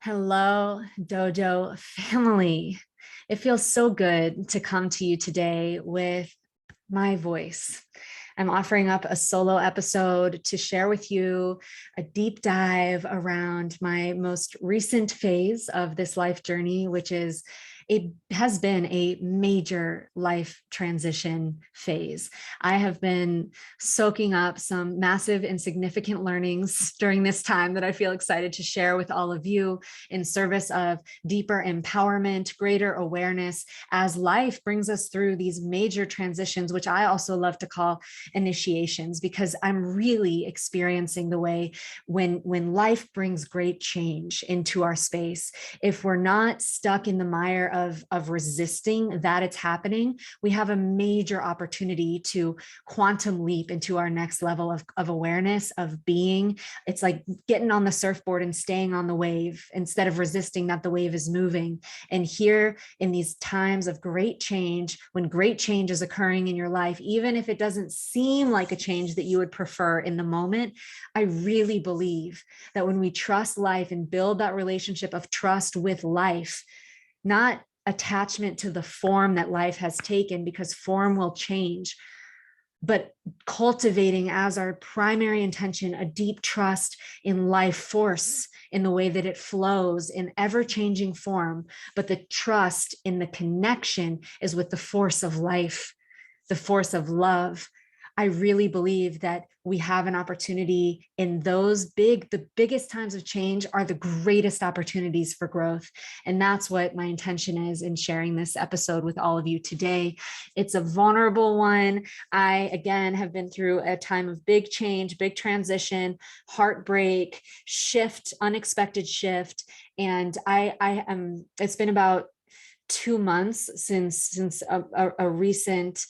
Hello, Dojo family. It feels so good to come to you today with my voice. I'm offering up a solo episode to share with you a deep dive around my most recent phase of this life journey, which is it has been a major life transition phase. I have been soaking up some massive and significant learnings during this time that I feel excited to share with all of you in service of deeper empowerment, greater awareness as life brings us through these major transitions, which I also love to call initiations, because I'm really experiencing the way when life brings great change into our space, if we're not stuck in the mire of resisting that it's happening, we have a major opportunity to quantum leap into our next level of awareness, of being. It's like getting on the surfboard and staying on the wave instead of resisting that the wave is moving. And here in these times of great change, when great change is occurring in your life, even if it doesn't seem like a change that you would prefer in the moment, I really believe that when we trust life and build that relationship of trust with life, not attachment to the form that life has taken, because form will change, but cultivating as our primary intention a deep trust in life force, in the way that it flows in ever-changing form, but the trust in the connection is with the force of life, the force of love. I really believe that we have an opportunity in the biggest times of change are the greatest opportunities for growth. And that's what my intention is in sharing this episode with all of you today. It's a vulnerable one. I, again, have been through a time of big change, big transition, heartbreak, shift, unexpected shift. And it's been about 2 months since a recent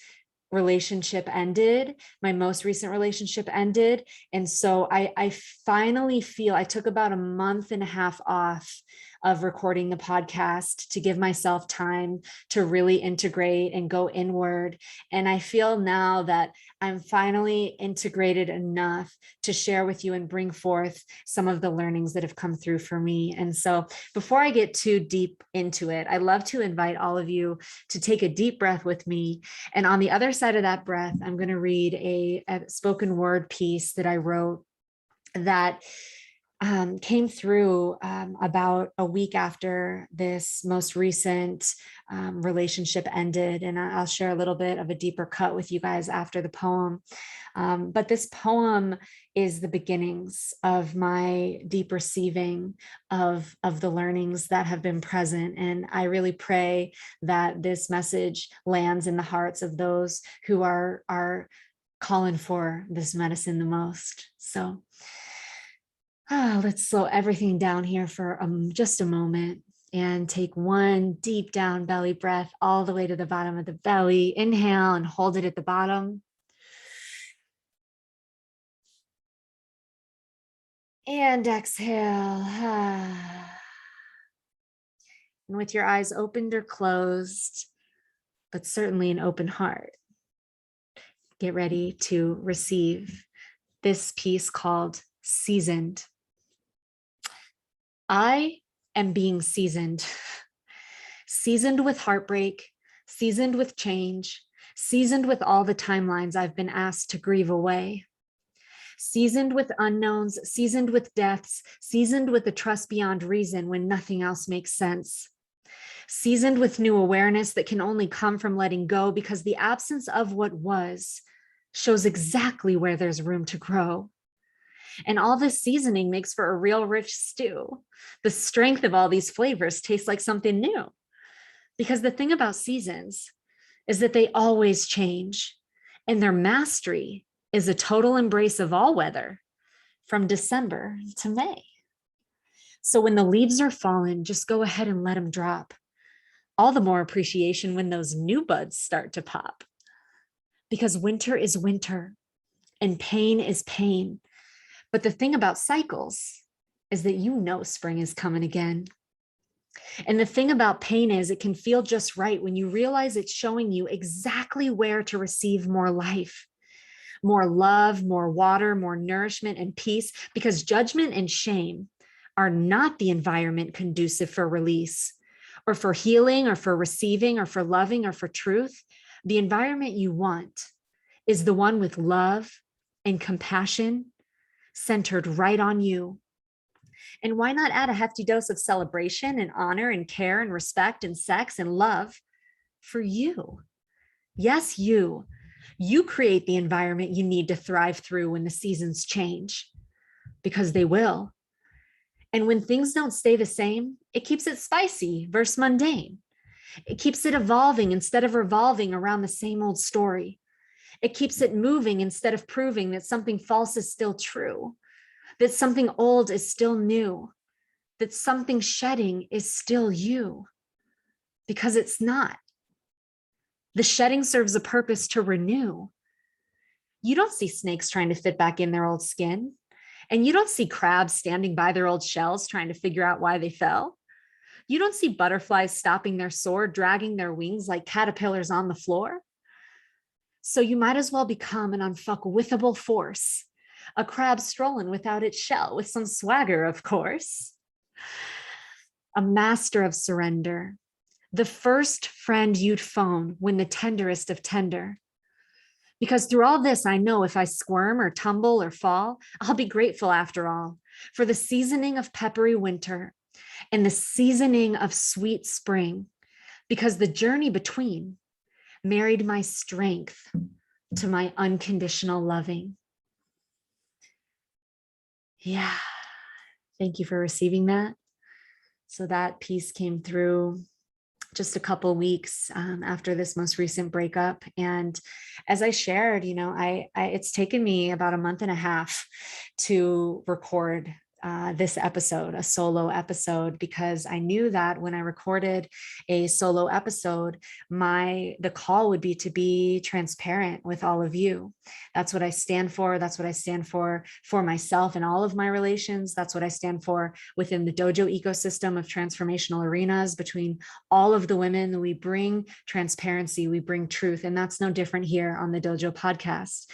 relationship ended. My most recent relationship ended. And so I finally feel I took about a month and a half off of recording the podcast to give myself time to really integrate and go inward. And I feel now that I'm finally integrated enough to share with you and bring forth some of the learnings that have come through for me. And so before I get too deep into it, I'd love to invite all of you to take a deep breath with me. And on the other side of that breath, I'm going to read a spoken word piece that I wrote that came through about a week after this most recent relationship ended. And I'll share a little bit of a deeper cut with you guys after the poem. But this poem is the beginnings of my deep receiving of the learnings that have been present. And I really pray that this message lands in the hearts of those who are calling for this medicine the most. So let's slow everything down here for just a moment and take one deep down belly breath all the way to the bottom of the belly. Inhale and hold it at the bottom. And exhale. And with your eyes opened or closed, but certainly an open heart, get ready to receive this piece called Seasoned. I am being seasoned, seasoned with heartbreak, seasoned with change, seasoned with all the timelines I've been asked to grieve away, seasoned with unknowns, seasoned with deaths, seasoned with the trust beyond reason when nothing else makes sense, seasoned with new awareness that can only come from letting go, because the absence of what was shows exactly where there's room to grow. And all this seasoning makes for a real rich stew. The strength of all these flavors tastes like something new. Because the thing about seasons is that they always change, and their mastery is a total embrace of all weather from December to May. So when the leaves are fallen, just go ahead and let them drop. All the more appreciation when those new buds start to pop. Because winter is winter and pain is pain. But the thing about cycles is that spring is coming again. And the thing about pain is it can feel just right when you realize it's showing you exactly where to receive more life, more love, more water, more nourishment and peace, because judgment and shame are not the environment conducive for release or for healing or for receiving or for loving or for truth. The environment you want is the one with love and compassion centered right on you. And why not add a hefty dose of celebration and honor and care and respect and sex and love for you? Yes, you. You create the environment you need to thrive through when the seasons change, because they will. And when things don't stay the same, it keeps it spicy versus mundane. It keeps it evolving instead of revolving around the same old story. It keeps it moving instead of proving that something false is still true, that something old is still new, that something shedding is still you, because it's not. The shedding serves a purpose to renew. You don't see snakes trying to fit back in their old skin, and you don't see crabs standing by their old shells trying to figure out why they fell. You don't see butterflies stopping their soar, dragging their wings like caterpillars on the floor. So you might as well become an unfuckwithable force, a crab strolling without its shell, with some swagger, of course. A master of surrender, the first friend you'd phone when the tenderest of tender. Because through all this, I know if I squirm or tumble or fall, I'll be grateful after all for the seasoning of peppery winter and the seasoning of sweet spring, because the journey between married my strength to my unconditional loving. Yeah. Thank you for receiving that. So that piece came through just a couple of weeks after this most recent breakup. And as I shared, it's taken me about a month and a half to record this episode, a solo episode, because I knew that when I recorded a solo episode, the call would be to be transparent with all of you. That's what I stand for. That's what I stand for myself and all of my relations. That's what I stand for within the Dojo ecosystem of transformational arenas between all of the women. We bring transparency, we bring truth, and that's no different here on the Dojo podcast.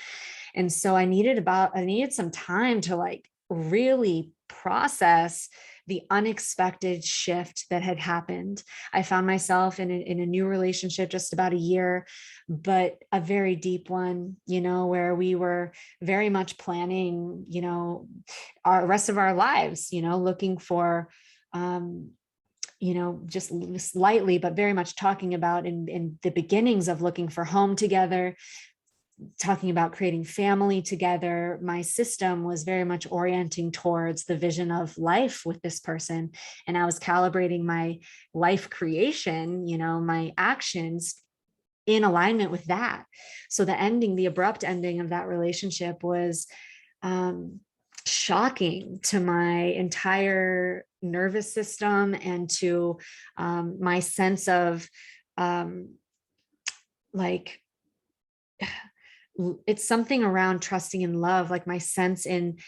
And so I needed some time to really process the unexpected shift that had happened. I found myself in a new relationship just about a year, but a very deep one, where we were very much planning, our rest of our lives, looking for, just slightly, but very much talking about in the beginnings of looking for home together, talking about creating family together. My system was very much orienting towards the vision of life with this person. And I was calibrating my life creation, my actions in alignment with that. So the abrupt ending of that relationship was shocking to my entire nervous system and to my sense of it's something around trusting in love, like my sense in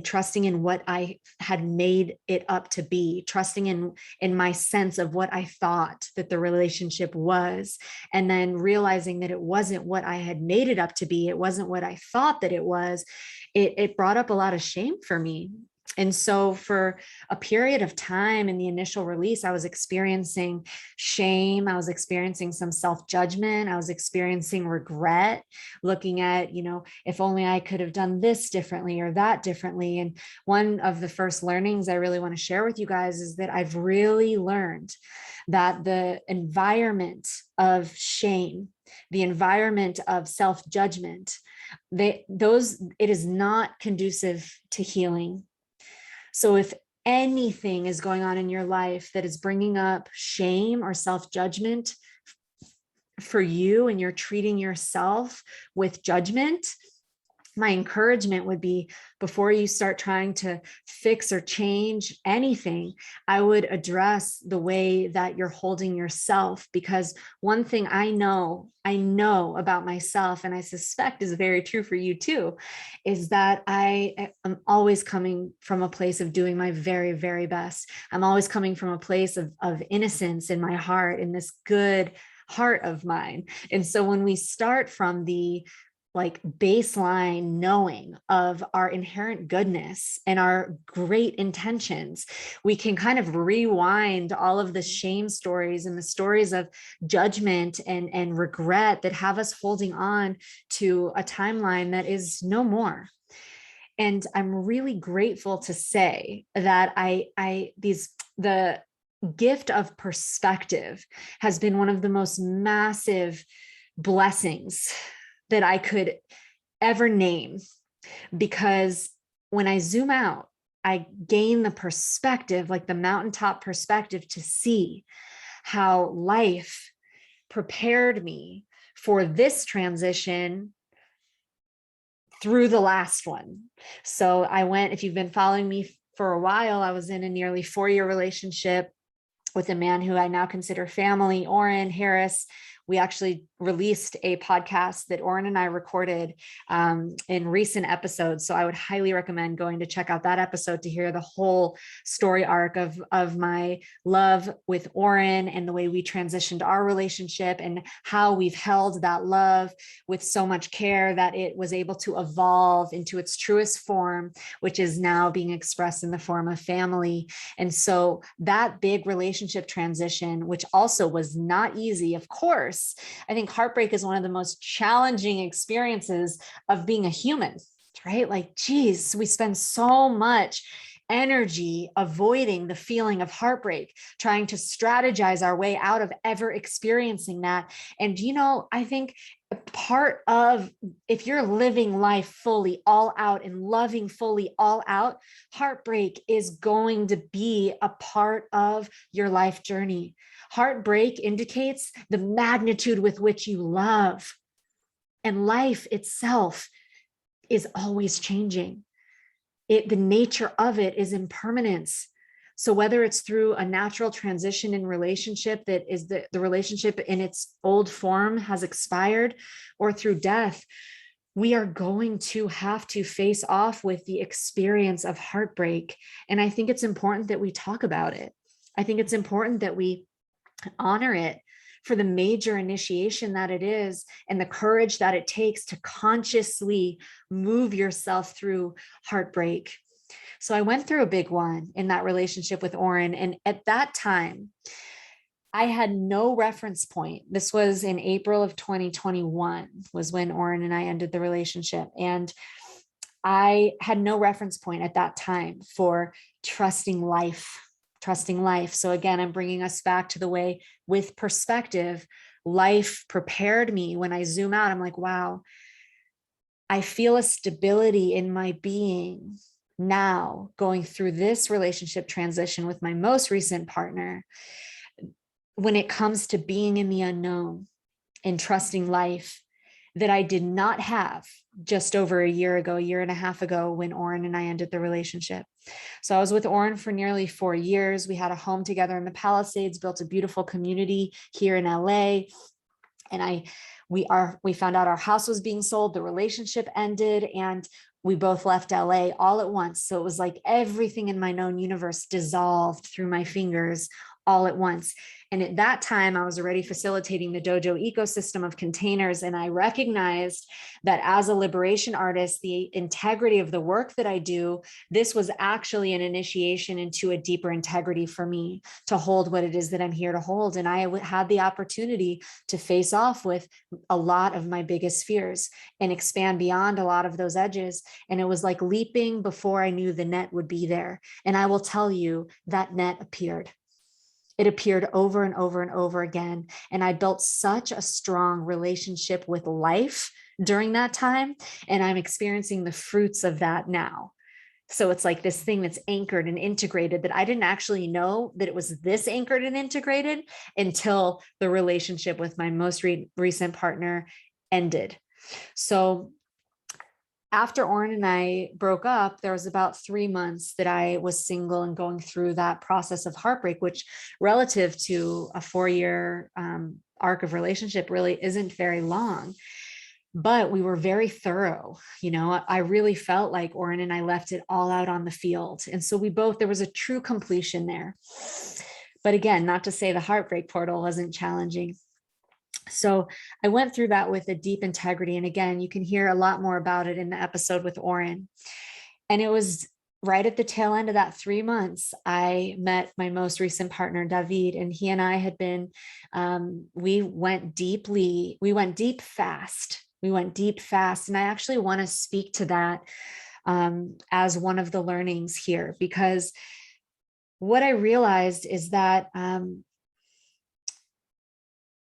trusting in what I had made it up to be, trusting in my sense of what I thought that the relationship was, and then realizing that it wasn't what I had made it up to be. It wasn't what I thought that it was. It brought up a lot of shame for me. And so for a period of time in the initial release, I was experiencing shame. I was experiencing some self-judgment. I was experiencing regret, looking at, if only I could have done this differently or that differently. And one of the first learnings I really want to share with you guys is that I've really learned that the environment of shame, the environment of self-judgment, it is not conducive to healing. So if anything is going on in your life that is bringing up shame or self-judgment for you, and you're treating yourself with judgment, my encouragement would be, before you start trying to fix or change anything, I would address the way that you're holding yourself. Because one thing I know about myself, and I suspect is very true for you too, is that I am always coming from a place of doing my very, very best. I'm always coming from a place of innocence in my heart, in this good heart of mine. And so when we start from the like baseline knowing of our inherent goodness and our great intentions, we can kind of rewind all of the shame stories and the stories of judgment and regret that have us holding on to a timeline that is no more. And I'm really grateful to say that the gift of perspective has been one of the most massive blessings that I could ever name, because when I zoom out, I gain the perspective, like the mountaintop perspective, to see how life prepared me for this transition through the last one. So if you've been following me for a while, I was in a nearly 4-year relationship with a man who I now consider family, Oren Harris. We actually released a podcast that Oren and I recorded in recent episodes. So I would highly recommend going to check out that episode to hear the whole story arc of my love with Oren and the way we transitioned our relationship and how we've held that love with so much care that it was able to evolve into its truest form, which is now being expressed in the form of family. And so that big relationship transition, which also was not easy, of course, I think heartbreak is one of the most challenging experiences of being a human, right? Like, geez, we spend so much energy avoiding the feeling of heartbreak, trying to strategize our way out of ever experiencing that. And, I think part of, if you're living life fully all out and loving fully all out, heartbreak is going to be a part of your life journey. Heartbreak indicates the magnitude with which you love, and life itself is always changing. The nature of it is impermanence. So whether it's through a natural transition in relationship that is the relationship in its old form has expired, or through death, we are going to have to face off with the experience of heartbreak. And I think it's important that we talk about it. I think it's important that we honor it for the major initiation that it is and the courage that it takes to consciously move yourself through heartbreak. So I went through a big one in that relationship with Oren. And at that time, I had no reference point. This was in April of 2021 was when Oren and I ended the relationship. And I had no reference point at that time for trusting life. So again, I'm bringing us back to the way with perspective, life prepared me. When I zoom out, I'm like, wow, I feel a stability in my being now going through this relationship transition with my most recent partner. When it comes to being in the unknown and trusting life, that I did not have just over a year and a half ago when Oren and I ended the relationship. So I was with Oren for nearly 4 years. We had a home together in the Palisades, built a beautiful community here in LA. And we found out our house was being sold, the relationship ended, and we both left LA all at once. So it was like everything in my known universe dissolved through my fingers all at once. And at that time, I was already facilitating the Dojo ecosystem of containers. And I recognized that as a liberation artist, the integrity of the work that I do, this was actually an initiation into a deeper integrity for me to hold what it is that I'm here to hold. And I had the opportunity to face off with a lot of my biggest fears and expand beyond a lot of those edges. And it was like leaping before I knew the net would be there. And I will tell you that net appeared. It appeared over and over and over again. And I built such a strong relationship with life during that time. And I'm experiencing the fruits of that now. So it's like this thing that's anchored and integrated that I didn't actually know that it was this anchored and integrated until the relationship with my most recent partner ended. So after Oren and I broke up, there was about 3 months that I was single and going through that process of heartbreak, which relative to a 4-year arc of relationship really isn't very long. But we were very thorough. I really felt like Oren and I left it all out on the field. And so there was a true completion there. But again, not to say the heartbreak portal wasn't challenging. So I went through that with a deep integrity. And again, you can hear a lot more about it in the episode with Oren. And it was right at the tail end of that 3 months, I met my most recent partner, David, and he and I had been, we went deep fast. We went deep fast. And I actually want to speak to that as one of the learnings here, because what I realized is that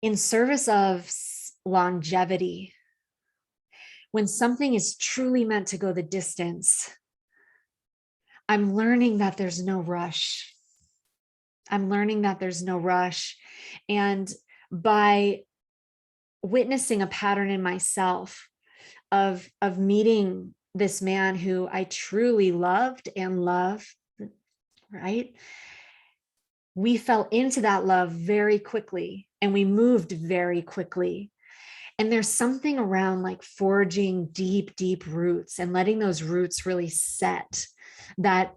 in service of longevity, when something is truly meant to go the distance, I'm learning that there's no rush. I'm learning that there's no rush. And by witnessing a pattern in myself of meeting this man who I truly loved and love, right? We fell into that love very quickly and we moved very quickly. And there's something around like forging deep, deep roots and letting those roots really set that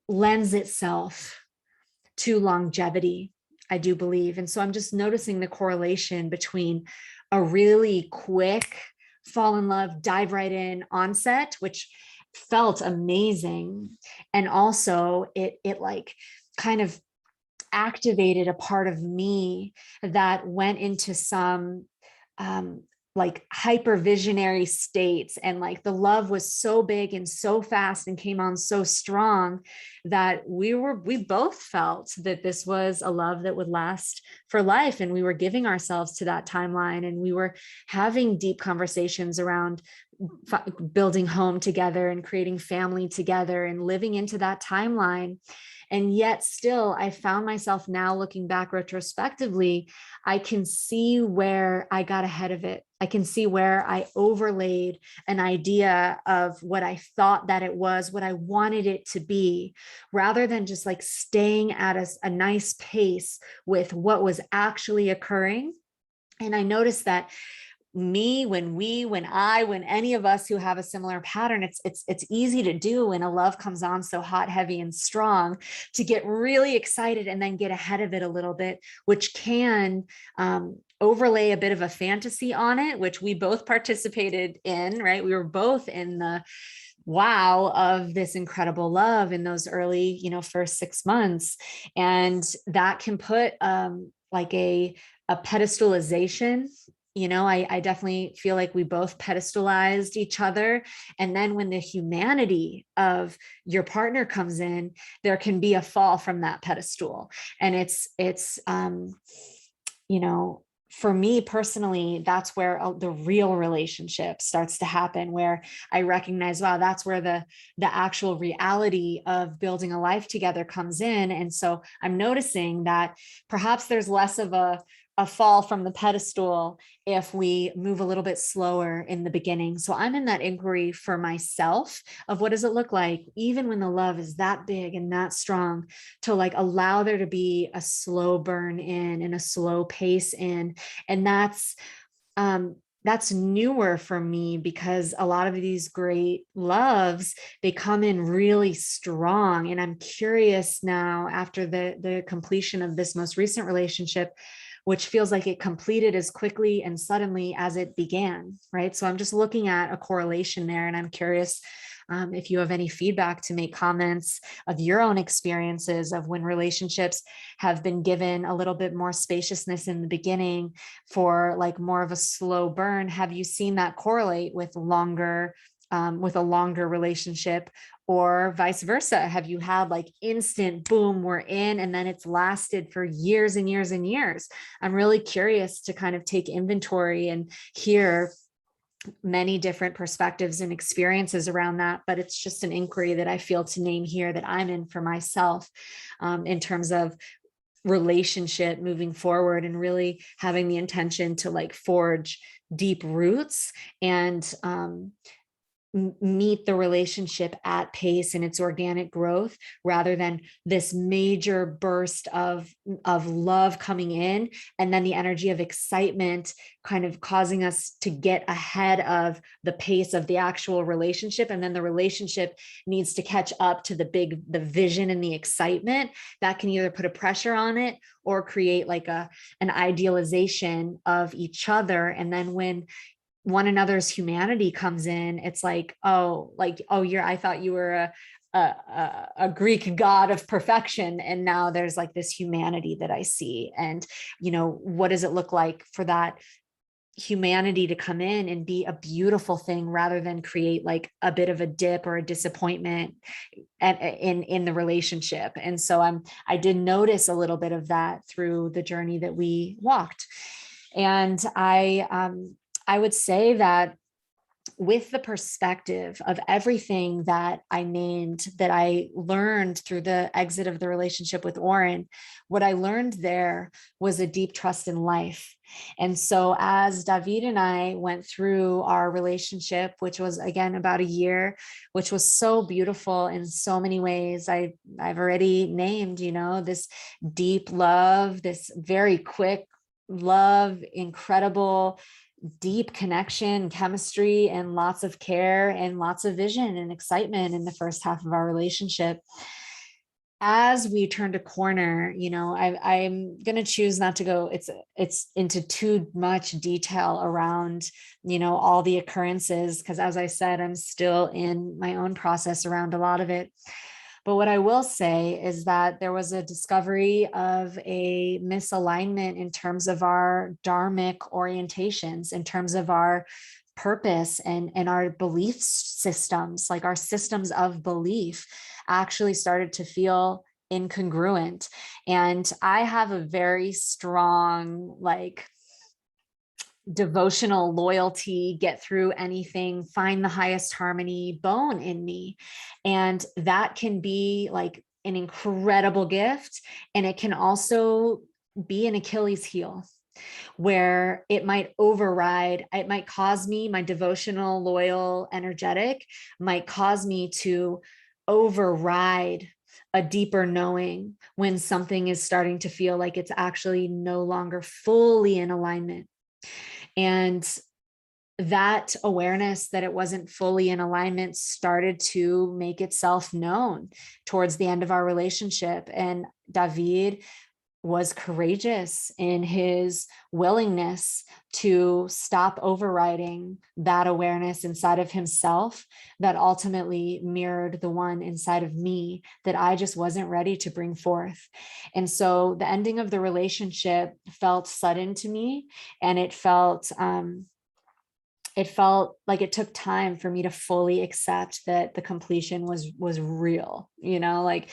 lends itself to longevity, I do believe. And so I'm just noticing the correlation between a really quick fall in love, dive right in onset, which felt amazing. And also it like kind of activated a part of me that went into some like hypervisionary states, and like the love was so big and so fast and came on so strong that we both felt that this was a love that would last for life, and we were giving ourselves to that timeline, and we were having deep conversations around building home together and creating family together and living into that timeline. And yet still, I found myself now looking back retrospectively, I can see where I got ahead of it. I can see where I overlaid an idea of what I thought that it was, what I wanted it to be, rather than just like staying at a nice pace with what was actually occurring. And I noticed that when any of us who have a similar pattern, it's easy to do when a love comes on so hot, heavy, and strong, to get really excited and then get ahead of it a little bit, which can overlay a bit of a fantasy on it, which we both participated in, right? We were both in the wow of this incredible love in those early, first 6 months. And that can put like a pedestalization. I definitely feel like we both pedestalized each other. And then when the humanity of your partner comes in, there can be a fall from that pedestal. And it's for me personally, that's where the real relationship starts to happen, where I recognize, wow, that's where the actual reality of building a life together comes in. And so I'm noticing that perhaps there's less of a fall from the pedestal if we move a little bit slower in the beginning. So I'm in that inquiry for myself of what does it look like, even when the love is that big and that strong, to like allow there to be a slow burn in and a slow pace in. And that's newer for me, because a lot of these great loves, they come in really strong. And I'm curious now, after the completion of this most recent relationship, which feels like it completed as quickly and suddenly as it began, right? So I'm just looking at a correlation there, and I'm curious if you have any feedback to make comments of your own experiences of when relationships have been given a little bit more spaciousness in the beginning for like more of a slow burn. Have you seen that correlate with a longer relationship, or vice versa? Have you had like instant boom, we're in, and then it's lasted for years and years and years? I'm really curious to kind of take inventory and hear many different perspectives and experiences around that. But it's just an inquiry that I feel to name here that I'm in for myself, in terms of relationship moving forward, and really having the intention to like forge deep roots and meet the relationship at pace in its organic growth, rather than this major burst of love coming in, and then the energy of excitement kind of causing us to get ahead of the pace of the actual relationship, and then the relationship needs to catch up to the vision and the excitement. That can either put a pressure on it or create like an idealization of each other. And then when one another's humanity comes in, it's like, oh, I thought you were a Greek god of perfection, and now there's like this humanity that I see. And what does it look like for that humanity to come in and be a beautiful thing, rather than create like a bit of a dip or a disappointment in the relationship? And so I did notice a little bit of that through the journey that we walked. And I would say that with the perspective of everything that I named, that I learned through the exit of the relationship with Oren, what I learned there was a deep trust in life. And so as David and I went through our relationship, which was again about a year, which was so beautiful in so many ways, I've already named, this deep love, this very quick love, incredible deep connection, chemistry, and lots of care and lots of vision and excitement in the first half of our relationship. As we turned a corner, I'm going to choose not to go it's into too much detail around, all the occurrences, because as I said, I'm still in my own process around a lot of it. But what I will say is that there was a discovery of a misalignment in terms of our dharmic orientations, in terms of our purpose and our belief systems, like our systems of belief actually started to feel incongruent. And I have a very strong, devotional loyalty, get through anything, find the highest harmony bone in me. And that can be like an incredible gift. And it can also be an Achilles heel, where it might override, it might cause me, my devotional, loyal, energetic might cause me to override a deeper knowing when something is starting to feel like it's actually no longer fully in alignment. And that awareness that it wasn't fully in alignment started to make itself known towards the end of our relationship. And David was courageous in his willingness to stop overriding that awareness inside of himself that ultimately mirrored the one inside of me that I just wasn't ready to bring forth. And so the ending of the relationship felt sudden to me, and it felt like it took time for me to fully accept that the completion was real. Like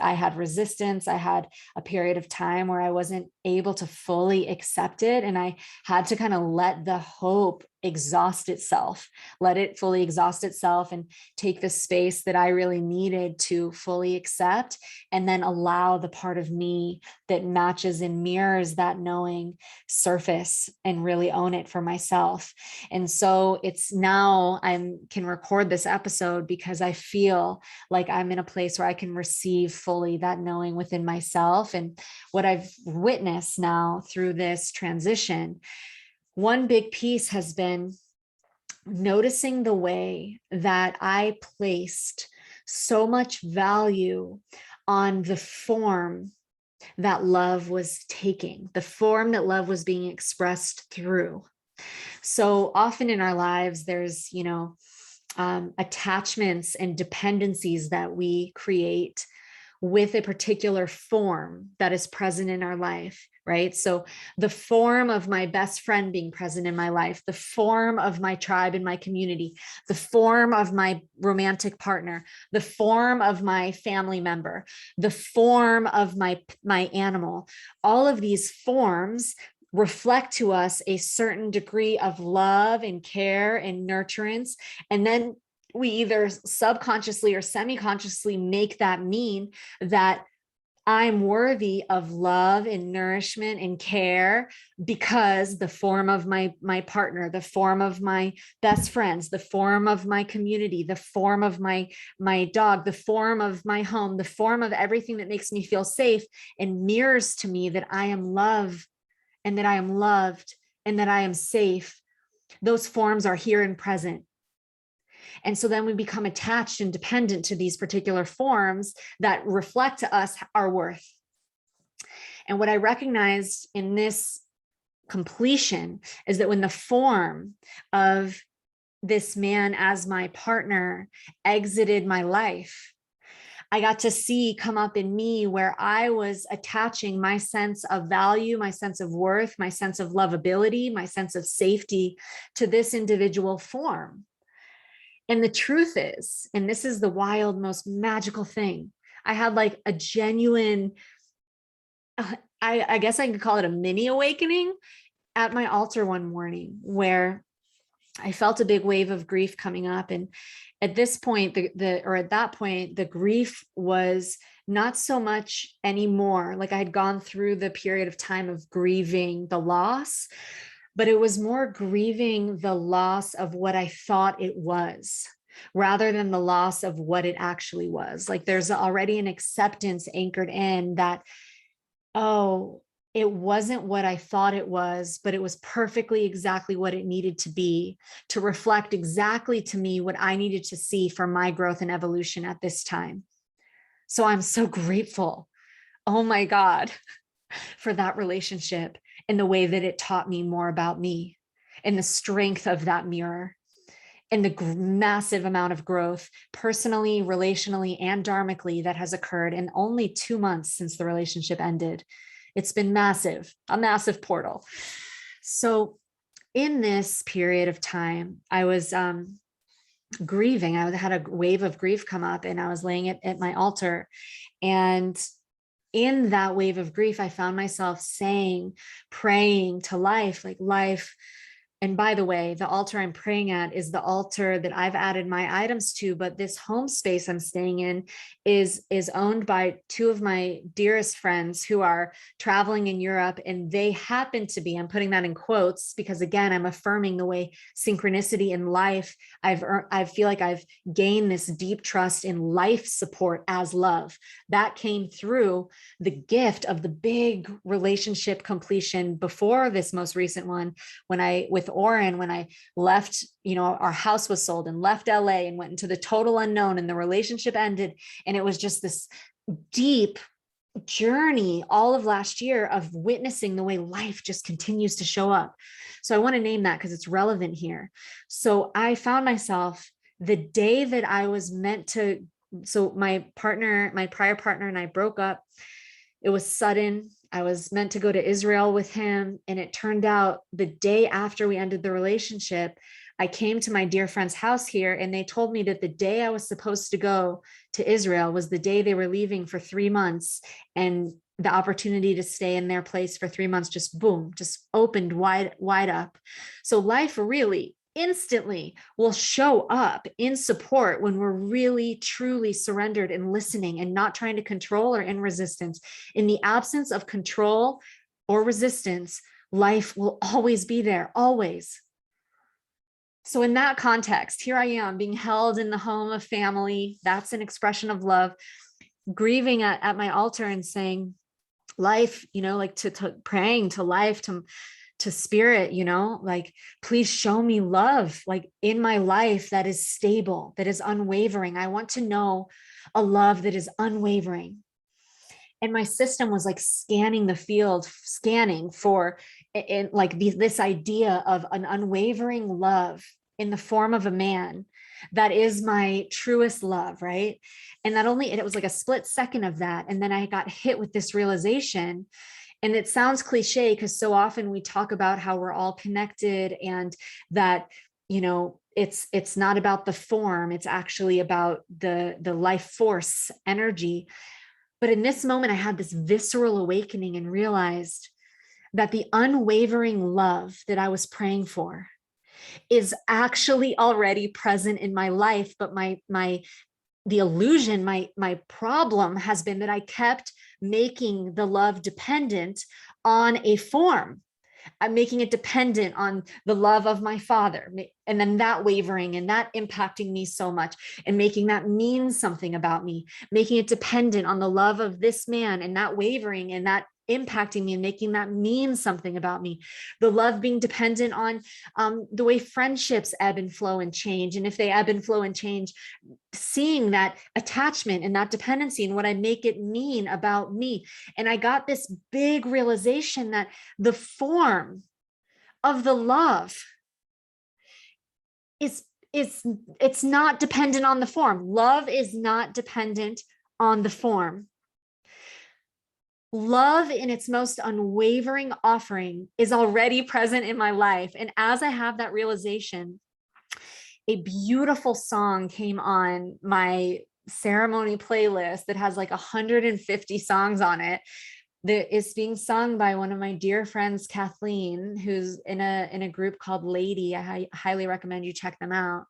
I had resistance. I had a period of time where I wasn't able to fully accept it. And I had to kind of let the hope let it fully exhaust itself and take the space that I really needed to fully accept, and then allow the part of me that matches and mirrors that knowing surface and really own it for myself. And so it's now I can record this episode because I feel like I'm in a place where I can receive fully that knowing within myself. And what I've witnessed now through this transition, one big piece has been noticing the way that I placed so much value on the form that love was taking, the form that love was being expressed through. So often in our lives, there's, attachments and dependencies that we create with a particular form that is present in our life, right? So the form of my best friend being present in my life, the form of my tribe and my community, the form of my romantic partner, the form of my family member, the form of my animal, all of these forms reflect to us a certain degree of love and care and nurturance. And then we either subconsciously or semi-consciously make that mean that I'm worthy of love and nourishment and care because the form of my partner, the form of my best friends, the form of my community, the form of my dog, the form of my home, the form of everything that makes me feel safe and mirrors to me that I am love and that I am loved and that I am safe. Those forms are here and present. And so then we become attached and dependent to these particular forms that reflect to us our worth. And what I recognized in this completion is that when the form of this man as my partner exited my life, I got to see come up in me where I was attaching my sense of value, my sense of worth, my sense of lovability, my sense of safety to this individual form. And the truth is, and this is the wild, most magical thing, I had like a genuine, I guess I could call it a mini awakening at my altar one morning where I felt a big wave of grief coming up. And at this point, at that point, the grief was not so much anymore. Like I had gone through the period of time of grieving the loss, but it was more grieving the loss of what I thought it was rather than the loss of what it actually was. Like there's already an acceptance anchored in that, oh, it wasn't what I thought it was, but it was perfectly exactly what it needed to be to reflect exactly to me what I needed to see for my growth and evolution at this time. So I'm so grateful. Oh my God, for that relationship and the way that it taught me more about me and the strength of that mirror and the massive amount of growth personally, relationally, and dharmically that has occurred in only 2 months since the relationship ended. It's been massive, a massive portal. So in this period of time, I was grieving. I had a wave of grief come up and I was laying it at my altar. And in that wave of grief, I found myself saying, praying to life, like life. And by the way, the altar I'm praying at is the altar that I've added my items to, but this home space I'm staying in is owned by two of my dearest friends who are traveling in Europe. And they happen to be, I'm putting that in quotes because again, I'm affirming the way synchronicity in life, I feel like I've gained this deep trust in life support as love. That came through the gift of the big relationship completion before this most recent one, with Oren, when I left, our house was sold and left LA and went into the total unknown and the relationship ended. And it was just this deep journey all of last year of witnessing the way life just continues to show up. So I want to name that because it's relevant here. So I found myself the day that I was meant to, so my prior partner and I broke up. It was sudden. I was meant to go to Israel with him. And it turned out the day after we ended the relationship, I came to my dear friend's house here and they told me that the day I was supposed to go to Israel was the day they were leaving for 3 months. And the opportunity to stay in their place for 3 months just boom, just opened wide up. So life really instantly will show up in support when we're really truly surrendered and listening and not trying to control or in resistance. In the absence of control or resistance, life will always be there, always. So in that context, here I am being held in the home of family. That's an expression of love, grieving at my altar and saying, life, like to praying to life, to spirit, like, please show me love, like in my life that is stable, that is unwavering. I want to know a love that is unwavering. And my system was like scanning the field, scanning for this idea of an unwavering love in the form of a man that is my truest love, right? And it was like a split second of that. And then I got hit with this realization. And it sounds cliche because so often we talk about how we're all connected and that, it's not about the form, it's actually about the life force energy. But in this moment, I had this visceral awakening and realized that the unwavering love that I was praying for is actually already present in my life. But the illusion, my problem has been that I kept making the love dependent on a form. I'm making it dependent on the love of my father, and then that wavering and that impacting me so much and making that mean something about me, making it dependent on the love of this man and that wavering and that impacting me and making that mean something about me. The love being dependent on the way friendships ebb and flow and change. And if they ebb and flow and change, seeing that attachment and that dependency and what I make it mean about me. And I got this big realization that the form of the love it's not dependent on the form. Love is not dependent on the form. Love in its most unwavering offering is already present in my life. And as I have that realization, a beautiful song came on my ceremony playlist that has like 150 songs on it, that is being sung by one of my dear friends, Kathleen, who's in a group called Lady. I highly recommend you check them out.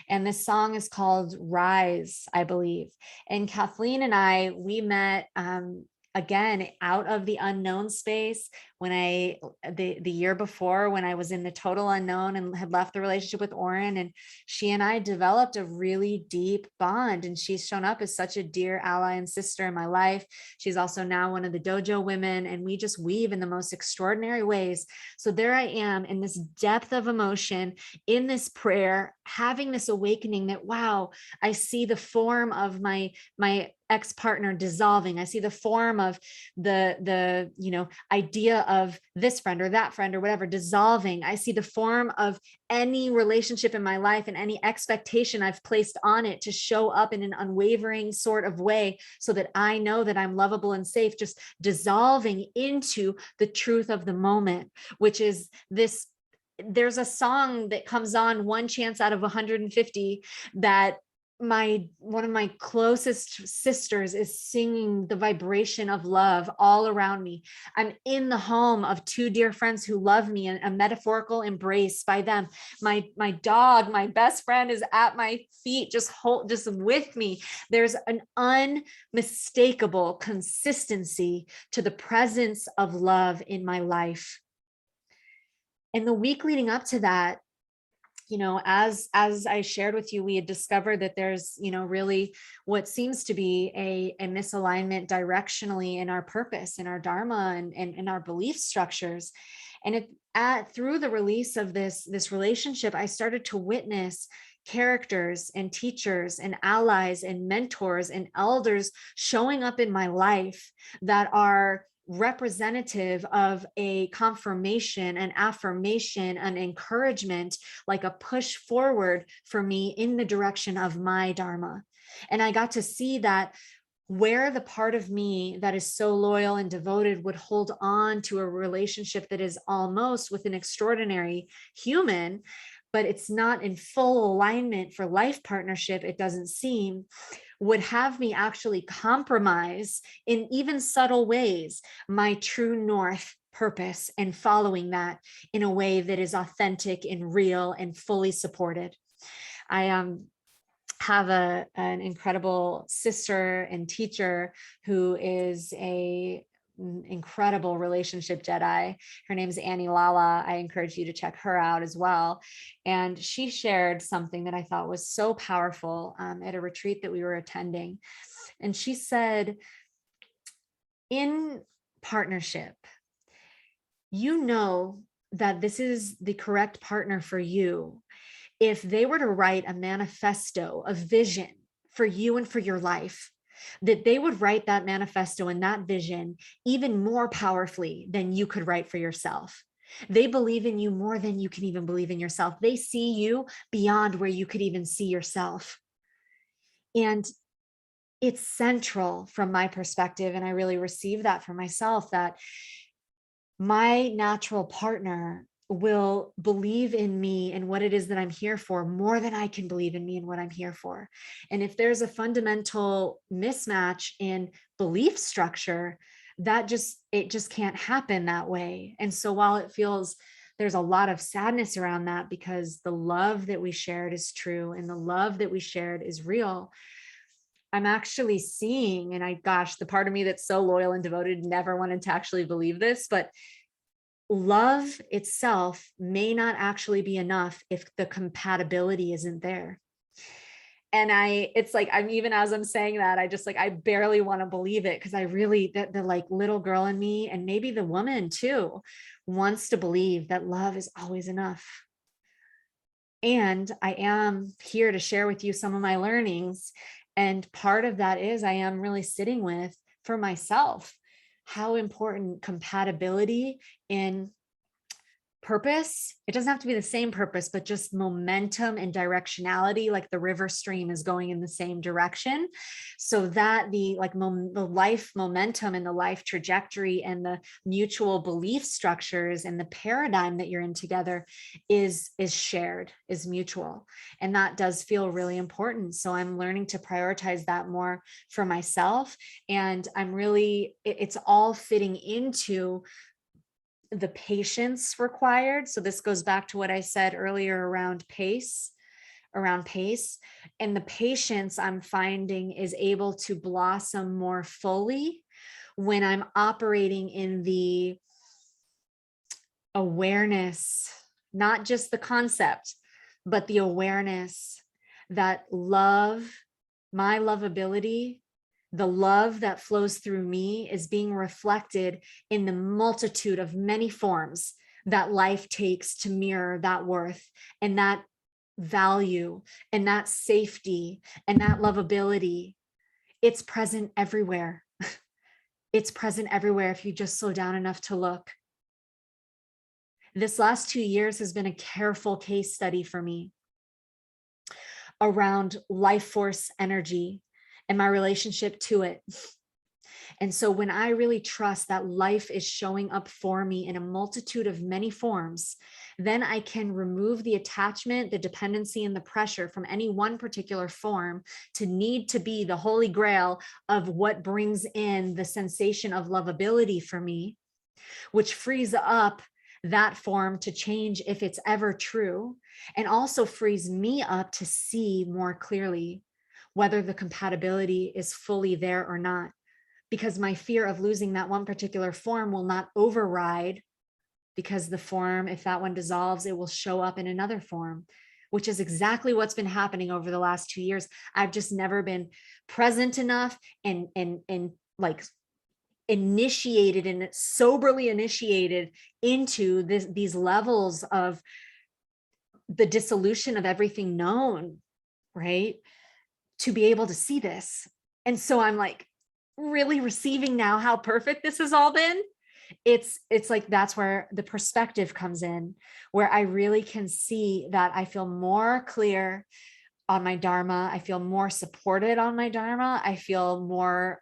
And this song is called Rise, I believe. And Kathleen and we met again out of the unknown space when the year before, when I was in the total unknown and had left the relationship with Oren, and she and I developed a really deep bond, and she's shown up as such a dear ally and sister in my life. She's also now one of the Dojo women, and we just weave in the most extraordinary ways. So there I am in this depth of emotion, in this prayer, having this awakening that, wow, I see the form of my ex-partner dissolving. I see the form of the idea of this friend or that friend or whatever dissolving. I see the form of any relationship in my life and any expectation I've placed on it to show up in an unwavering sort of way so that I know that I'm lovable and safe, just dissolving into the truth of the moment, which is this. There's a song that comes on one chance out of 150 that one of my closest sisters is singing the vibration of love all around me. I'm in the home of two dear friends who love me, and a metaphorical embrace by them. My dog, my best friend, is at my feet, just with me. There's an unmistakable consistency to the presence of love in my life. And the week leading up to that, as I shared with you, we had discovered that there's, really what seems to be a misalignment directionally in our purpose, in our dharma, and in our belief structures. And through the release of this relationship, I started to witness characters and teachers and allies and mentors and elders showing up in my life that are representative of a confirmation, an affirmation, an encouragement, like a push forward for me in the direction of my dharma. And I got to see that where the part of me that is so loyal and devoted would hold on to a relationship that is almost with an extraordinary human, but it's not in full alignment for life partnership, it doesn't seem, would have me actually compromise in even subtle ways my true north purpose and following that in a way that is authentic and real and fully supported. I have an incredible sister and teacher who is a incredible relationship Jedi. Her name is Annie Lala. I encourage you to check her out as well. And she shared something that I thought was so powerful at a retreat that we were attending. And she said, in partnership, you know that this is the correct partner for you if they were to write a manifesto, a vision for you and for your life, that they would write that manifesto and that vision even more powerfully than you could write for yourself. They believe in you more than you can even believe in yourself. They see you beyond where you could even see yourself. And it's central from my perspective, and I really receive that for myself, that my natural partner will believe in me and what it is that I'm here for more than I can believe in me and what I'm here for. And if there's a fundamental mismatch in belief structure, it just can't happen that way. And so while it feels there's a lot of sadness around that, because the love that we shared is true and the love that we shared is real, I'm actually seeing, and gosh, the part of me that's so loyal and devoted never wanted to actually believe this, but love itself may not actually be enough if the compatibility isn't there. And it's like, I'm even as I'm saying that, I barely want to believe it, because I really, the like little girl in me, and maybe the woman too, wants to believe that love is always enough. And I am here to share with you some of my learnings. And part of that is I am really sitting with, for myself, how important compatibility in purpose, it doesn't have to be the same purpose, but just momentum and directionality, like the river stream is going in the same direction, so that the life momentum and the life trajectory and the mutual belief structures and the paradigm that you're in together is shared, is mutual. And that does feel really important. So I'm learning to prioritize that more for myself. And I'm really, it's all fitting into the patience required. So this goes back to what I said earlier around pace. And the patience I'm finding is able to blossom more fully when I'm operating in the awareness, not just the concept, but the awareness that love, my lovability, the love that flows through me, is being reflected in the multitude of many forms that life takes to mirror that worth and that value and that safety and that lovability. It's present everywhere. It's present everywhere if you just slow down enough to look. This last 2 years has been a careful case study for me around life force energy and my relationship to it. And so when I really trust that life is showing up for me in a multitude of many forms, then I can remove the attachment, the dependency, and the pressure from any one particular form to need to be the holy grail of what brings in the sensation of lovability for me, which frees up that form to change if it's ever true, and also frees me up to see more clearly whether the compatibility is fully there or not, because my fear of losing that one particular form will not override, because the form, if that one dissolves, it will show up in another form, which is exactly what's been happening over the last 2 years. I've just never been present enough and like initiated and soberly initiated into these levels of the dissolution of everything known, right? To be able to see this. And so I'm like really receiving now how perfect this has all been. It's like, that's where the perspective comes in, where I really can see that I feel more clear on my dharma. I feel more supported on my dharma. I feel more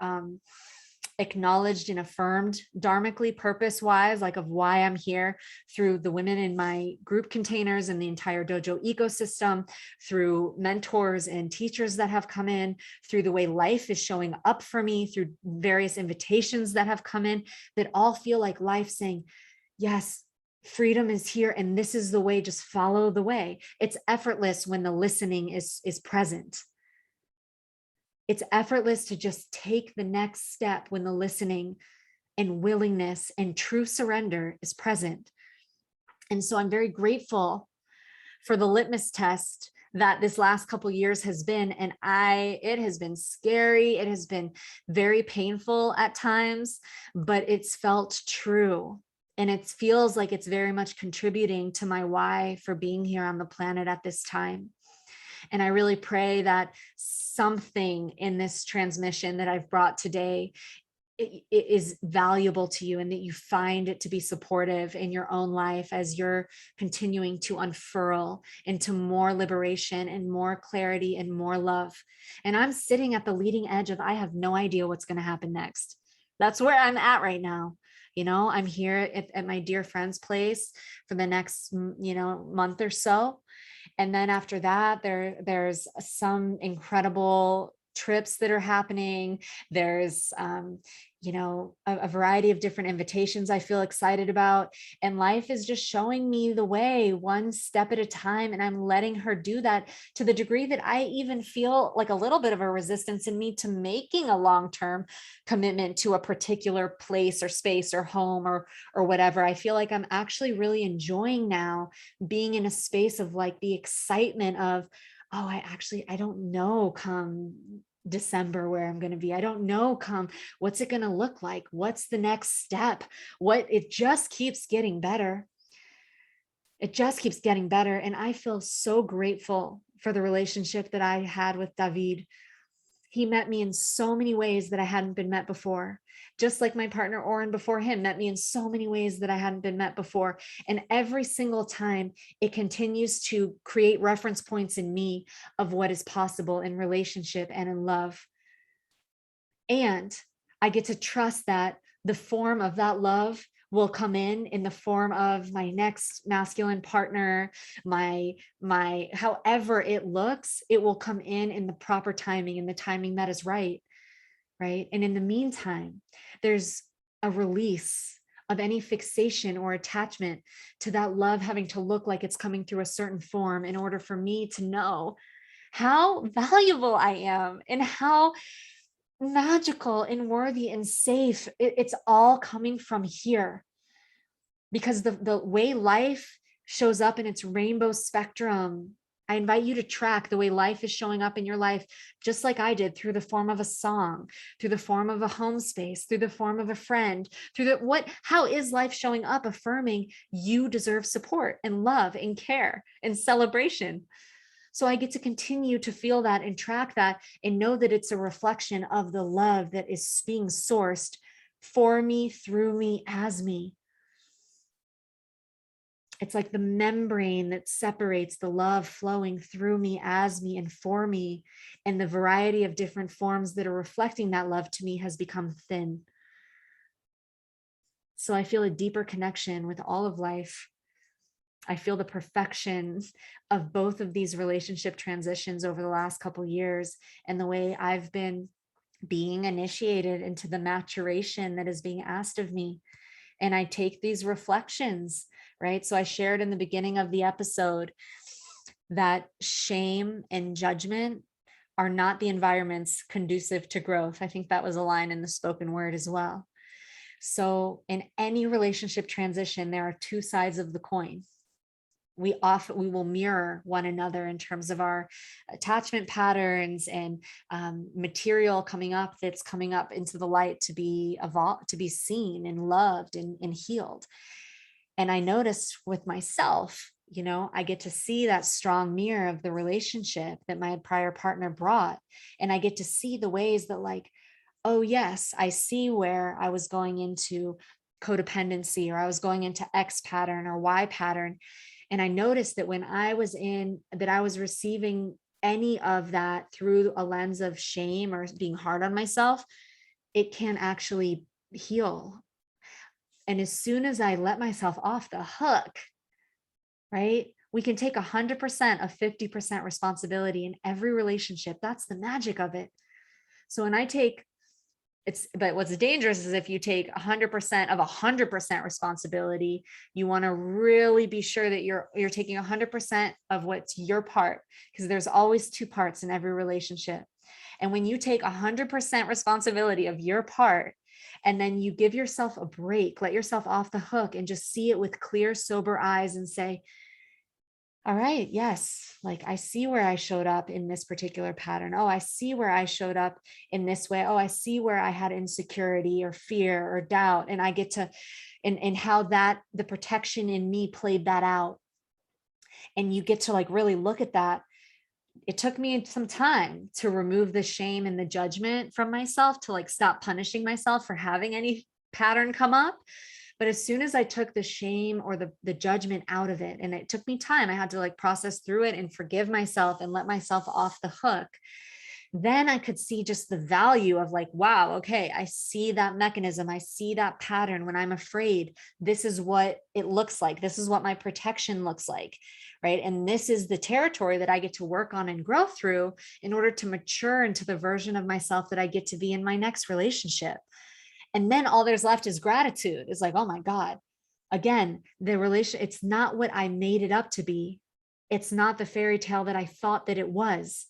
acknowledged and affirmed dharmically, purpose wise, like of why I'm here, through the women in my group containers and the entire dojo ecosystem, through mentors and teachers that have come in, through the way life is showing up for me, through various invitations that have come in, that all feel like life saying, yes, freedom is here, and this is the way, just follow the way. It's effortless when the listening is present. It's effortless to just take the next step when the listening and willingness and true surrender is present. And so I'm very grateful for the litmus test that this last couple years has been. And it has been scary. It has been very painful at times, but it's felt true. And it feels like it's very much contributing to my why for being here on the planet at this time. And I really pray that something in this transmission that I've brought today it is valuable to you, and that you find it to be supportive in your own life as you're continuing to unfurl into more liberation and more clarity and more love. And I'm sitting at the leading edge of, I have no idea what's going to happen next. That's where I'm at right now. You know, I'm here at my dear friend's place for the next, month or so. And then after that, there's some incredible trips that are happening. There's, a variety of different invitations I feel excited about. And life is just showing me the way one step at a time. And I'm letting her do that to the degree that I even feel like a little bit of a resistance in me to making a long-term commitment to a particular place or space or home or whatever. I feel like I'm actually really enjoying now being in a space of like the excitement of, oh, I don't know come December where I'm going to be. I don't know what's it going to look like? What's the next step? It just keeps getting better. It just keeps getting better. And I feel so grateful for the relationship that I had with David. He met me in so many ways that I hadn't been met before. Just like my partner Oren before him met me in so many ways that I hadn't been met before. And every single time it continues to create reference points in me of what is possible in relationship and in love. And I get to trust that the form of that love will come in the form of my next masculine partner, my however it looks, it will come in the proper timing, in the timing that is right. And in the meantime, there's a release of any fixation or attachment to that love having to look like it's coming through a certain form in order for me to know how valuable I am and how magical and worthy and safe. It's all coming from here, because the way life shows up in its rainbow spectrum, I invite you to track the way life is showing up in your life, just like I did, through the form of a song, through the form of a home space, through the form of a friend, how is life showing up affirming you deserve support and love and care and celebration? So I get to continue to feel that and track that and know that it's a reflection of the love that is being sourced for me, through me, as me. It's like the membrane that separates the love flowing through me, as me, and for me. And the variety of different forms that are reflecting that love to me has become thin. So I feel a deeper connection with all of life. I feel the perfection of both of these relationship transitions over the last couple of years, and the way I've been being initiated into the maturation that is being asked of me. And I take these reflections, right? So I shared in the beginning of the episode that shame and judgment are not the environments conducive to growth. I think that was a line in the spoken word as well. So in any relationship transition, there are two sides of the coin. We will mirror one another in terms of our attachment patterns and material that's coming up into the light to be evolved, to be seen and loved and healed. And I noticed with myself, I get to see that strong mirror of the relationship that my prior partner brought. And I get to see the ways that, like, oh yes, I see where I was going into codependency, or I was going into X pattern or Y pattern. And I noticed that when I was receiving any of that through a lens of shame or being hard on myself, it can actually heal. And as soon as I let myself off the hook, right, we can take 100% of 50% responsibility in every relationship. That's the magic of it. So when but what's dangerous is if you take 100% of 100% responsibility, you want to really be sure that you're taking 100% of what's your part, because there's always two parts in every relationship. And when you take 100% responsibility of your part, and then you give yourself a break, let yourself off the hook and just see it with clear, sober eyes and say, all right, yes, like I see where I showed up in this particular pattern. Oh, I see where I showed up in this way. Oh, I see where I had insecurity or fear or doubt. And I get to, and how that the protection in me played that out. And you get to like really look at that. It took me some time to remove the shame and the judgment from myself, to like stop punishing myself for having any pattern come up. But as soon as I took the shame or the judgment out of it, and it took me time, I had to like process through it and forgive myself and let myself off the hook. then I could see just the value of like, wow, okay, I see that mechanism. I see that pattern. When I'm afraid, this is what it looks like. This is what my protection looks like, right? And this is the territory that I get to work on and grow through in order to mature into the version of myself that I get to be in my next relationship. And then all there's left is gratitude. It's like, oh my God, again, the relation, it's not what I made it up to be. It's not the fairy tale that I thought that it was,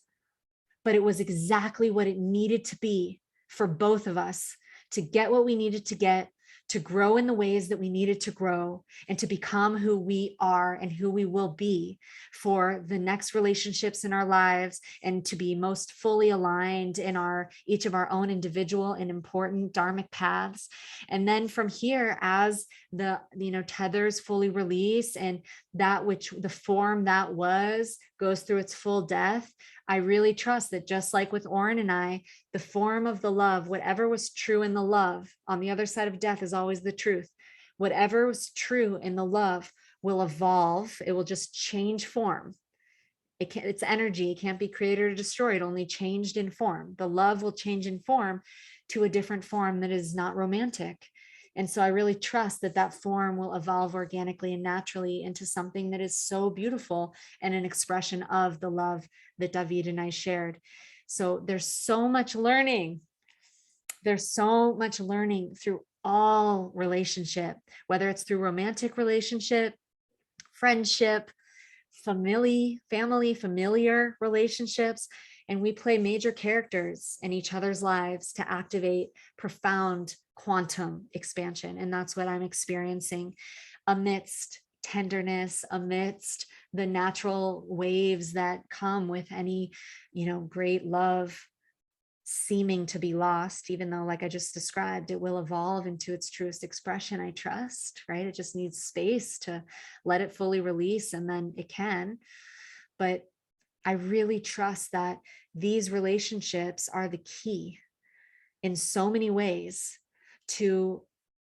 but it was exactly what it needed to be for both of us to get what we needed to get, to grow in the ways that we needed to grow, and to become who we are and who we will be for the next relationships in our lives, and to be most fully aligned in each of our own individual and important dharmic paths. And then from here, as the tethers fully release and that which the form that was goes through its full death, I really trust that just like with Oren and I, the form of the love, whatever was true in the love on the other side of death is always the truth. Whatever was true in the love will evolve. It will just change form. It's energy. It can't be created or destroyed, only changed in form. The love will change in form to a different form that is not romantic. And so I really trust that that form will evolve organically and naturally into something that is so beautiful and an expression of the love that David and I shared. So there's so much learning. There's so much learning through all relationship, whether it's through romantic relationship, friendship, family, familiar relationships. And we play major characters in each other's lives to activate profound quantum expansion. And that's what I'm experiencing amidst tenderness, amidst the natural waves that come with any, great love seeming to be lost, even though, like I just described, it will evolve into its truest expression, I trust, right? It just needs space to let it fully release, and then it can. But I really trust that these relationships are the key in so many ways to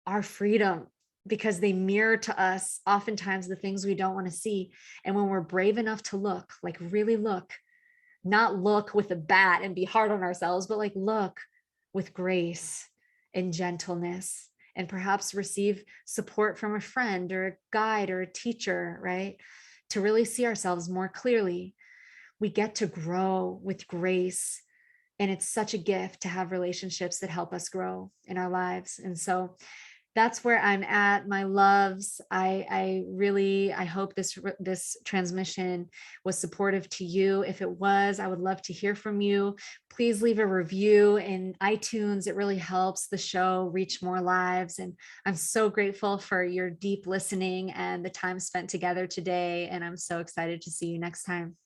our freedom, because they mirror to us oftentimes the things we don't want to see. And when we're brave enough to look, like really look, not look with a bat and be hard on ourselves, but like look with grace and gentleness, and perhaps receive support from a friend or a guide or a teacher, right? To really see ourselves more clearly. We get to grow with grace. And it's such a gift to have relationships that help us grow in our lives. And so that's where I'm at, my loves. I hope this transmission was supportive to you. If it was, I would love to hear from you. Please leave a review in iTunes. It really helps the show reach more lives. And I'm so grateful for your deep listening and the time spent together today. And I'm so excited to see you next time.